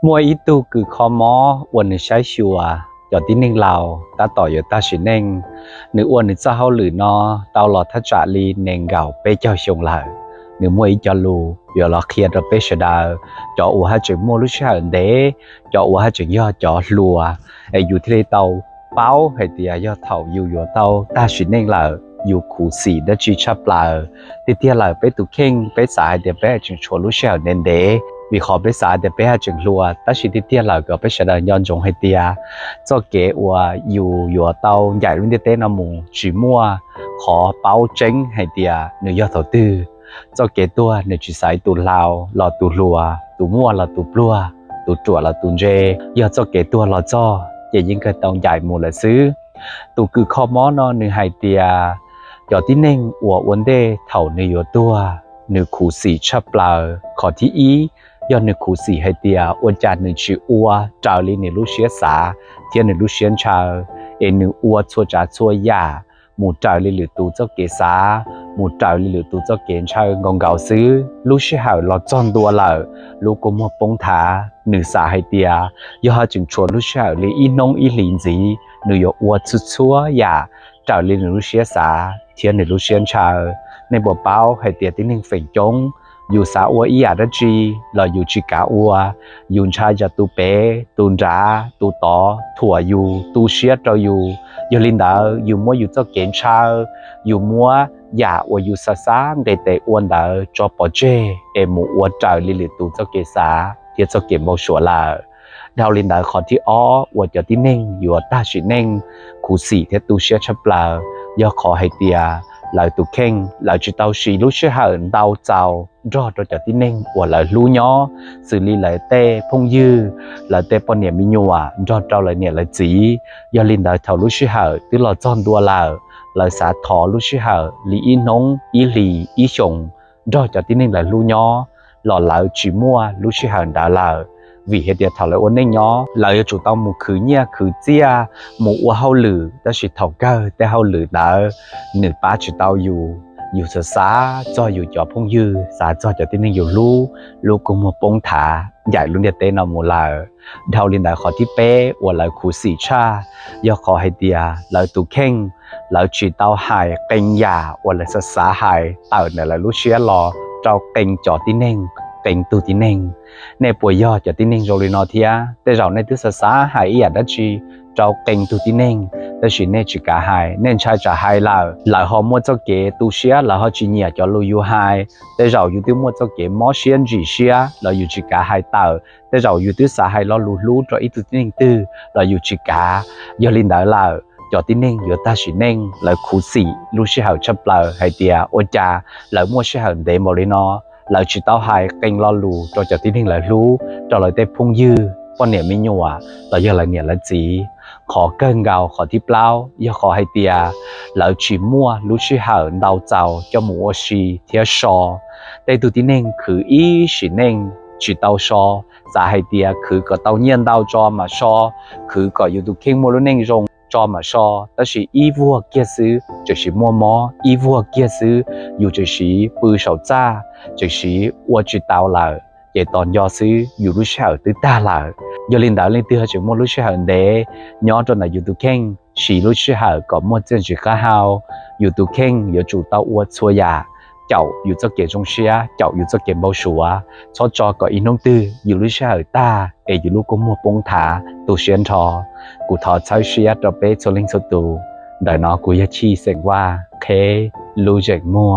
มวยอีตูคือคอมอวันนี้ใช้ชัวจอดที่นิ่งเราตาต่ออยู่ตาชิเน่งนึกอ้วนนึกเจ้าเขาหรือนอเตาหลอดทัจาลีเน่งเก่าไปเจ้าชงเลยนึกมวยอีจอลูเดี๋ยวเราเคลียร์เราไปเสดาจออัวให้จึงมัวลุชาเดจออัวให้จึงย่อจอลัวไออยู่ที่เตาเป้าให้เตียย่อเท่าอยู่เตาตาชิเน่งเลยอยู่ขู่สีได้จีชับลาที่เตียเลยไปตุเข่งไปสายเดี๋ยวไปจึงชวนลุชาเน้นเดวิขอไปสายเดี๋ยวไปหาจึงรัวแต่สิที่เตี้ยเราก็ไปแสดงย้อนจงให้เตี้ยเจ้าเก๋ว่าอยู่เตาใหญ่รุ่นเต้นน้ำมูจีมัวขอเป้าเจ้งให้เตี้ยเนื้อยอดเท่าตื้อเจ้าเก๋ตัวเนื้อจีสายตูลาวรอตูรัวตูมัวรอตูปลัวตูจั่วรอตูเจยอดเจ้าเก๋ตัวรอจ้ออย่ายิ่งเกิดตองใหญ่มูเลยซื้อตูคือข้อม้อนอเนื้อให้เตี้ยยอดที่เน่งอัวอ้วนเด้เท่าเนื้อยตัวเนื้อขู่สีชับเปล่าขอที่อีย้อนนึกขู่สีให้เตียอวนจานนึกชื่ออัวจาวลีนึกลูเชียสาเทียนนึกลูเชียนชานึกอัวชัวจ่าชัวยาหมู่จาวลีหรือตูเจ้าเกษาหมู่จาวลีหรือตูเจ้าเกณฑ์ชางงเก่าซื้อลูเชียหาหลอดจอนตัวเหล่าลูกก็มัวปงถานึกสาให้เตียย่อจึงชวนลูเชียลีอีนงอีหลินจีนึกยอัวชุดชัวยาจาวลีนึกลูเชียสาเทียนนึกลูเชียนชาในบ่อเป้าให้เตียติ้งหนึ่งเฝ่งจงอยู่สาอัวอีอาดจีเราอยู่จิกาอัวยูนชายจะตูเป๋ตูนจ้าตูต่อถั่วอยู่ตูเชียเราอยู่ลินดาอยู่มัวอยู่เจ้าเกณฑ์ชาอยู่มัวอย่าว่าอยู่ซาซางเดเตอ้วนดาจอปอเจหมูอ้วนจ่ายลิลิตูเจ้าเกษาเทียเจ้าเกณฑ์โมชัวลาดาวลินดาขอที่อ้ออวดจะที่เน่งอยู่ตาชิเน่งคู่สี่เทตูเชียชับลาย่อขอให้เตียหลายตุเข่งหลายจุดเตาชีลุเชื่อหันเตาเจ้ารอดจากที่เน่งอวดหลายรู้ย้อสื่อลีหลายเต้พงยื้อหลายเต้ปนเนี่ยมีนัวรอดเจ้าหลายเนี่ยหลายจียาลินได้เท่าลุเชื่อหันที่เราจ้อนตัวเราหลายสาทอลุเชื่อหันลีอีนงอีหลีอีชงรอดจากที่เน่งหลายรู้ย้อหล่อหลายจีมัวลุเชื่อหันดาลาvì hiện địa thảo lại ổn định nhỏ lại chủ tao một khử nhia khử chia mộtua hao lử ta chỉ thảo cơ ta hao lử đã nửa ba chỉ taoอยู่สษาจออยู่จอพงยืสาจอจะที่นี่อยู่ลูกกุมปงถาใหญ่ลุงเดียเต้นเอาหมูลาดาวลินได้ขอที่เป๊ะว่าเราคู่สีชาย่อขอให้เดียเราตุเข่งเราจีเต้าหายเก่งยาว่าเราสษาหายเต่าเนี่ยเราลูเชียรอเจ้าเก่งจอที่เน่งเก่งตูที่เน่งในป่วยยอดจะที่เน่งโรลินอเทียแต่เราในที่สษาหายอยากได้จีเจ้าเก่งตูที่เน่งแต่สิเนจิกาหายเน้นใช้จะหายแล้วหลายหัวมัวเจ้าเก๋ตูเชียแล้วเขาจีเนี่ยจะรู้อยู่หายแต่เราอยู่ที่มัวเจ้าเก๋มอเชียนจีเชียเราอยู่จิกาหายเต่าแต่เราอยู่ที่สาหายเรารู้จะอีตุที่เน่งตื้อเราอยู่จิกายอลินได้แล้วจอที่เน่งอยู่ตาสิเน่งแล้วคู่สีรู้ชื่อเขาชับเลยให้เดียโอจาแล้วมัวชื่อเขาเดมอลินอแล้วจิตเต้าหายเก่งรอรู้จอที่เน่งแล้วรู้จอเลยได้พุ่งยื้อป้อนเนี่ยไม่หนัวเราเยอะอะไรเนี่ยละจีขอเกินเกาขอที่เปล่าอย่าขอให้เตียแล้วจีมัวรู้ชื่อหาดาวเจ้าเจ้าหมูชีเทียชอแต่ตัวที่เน่งคืออีสิเน่งจีเต้าชอสาให้เตียคือก็เต้าเนียนดาวจอมาชอคือก็อยู่ตัวเข่งมัวรู้เน่งรงจอมาชอแต่是อีวัวเกียซื้อ就是มัวมออีวัวเกียซื้ออยู่就是ปืน手炸就是我知道了也ตอนยอซื้ออยู่รู้ชื่อตื้อตาหล่ะยอลินดาเล่นตื้อจึงมัวรู้ชื่อเดย้อนจนอยู่ตัวเข่งสีรู้ชื่อก็มัวเจนจุก้าเฮาอยู่ตัวเข่งอยู่จุดเต้าอวดชัวยาเจ้าอยู่เจ้าเก๋จงเชียเจ้าอยู่เจ้าเก๋เบาชัวชอจอก็อีน้องตื้ออยู่รู้ชื่อตาอยู่ลูกก็มัวปงถาตัวเชียนทอกูทอใช้เชียตัวเป๊ะโซลิงสตูเดี๋ยวน้องกูจะชี้เสียงว่าเครู้จักมัว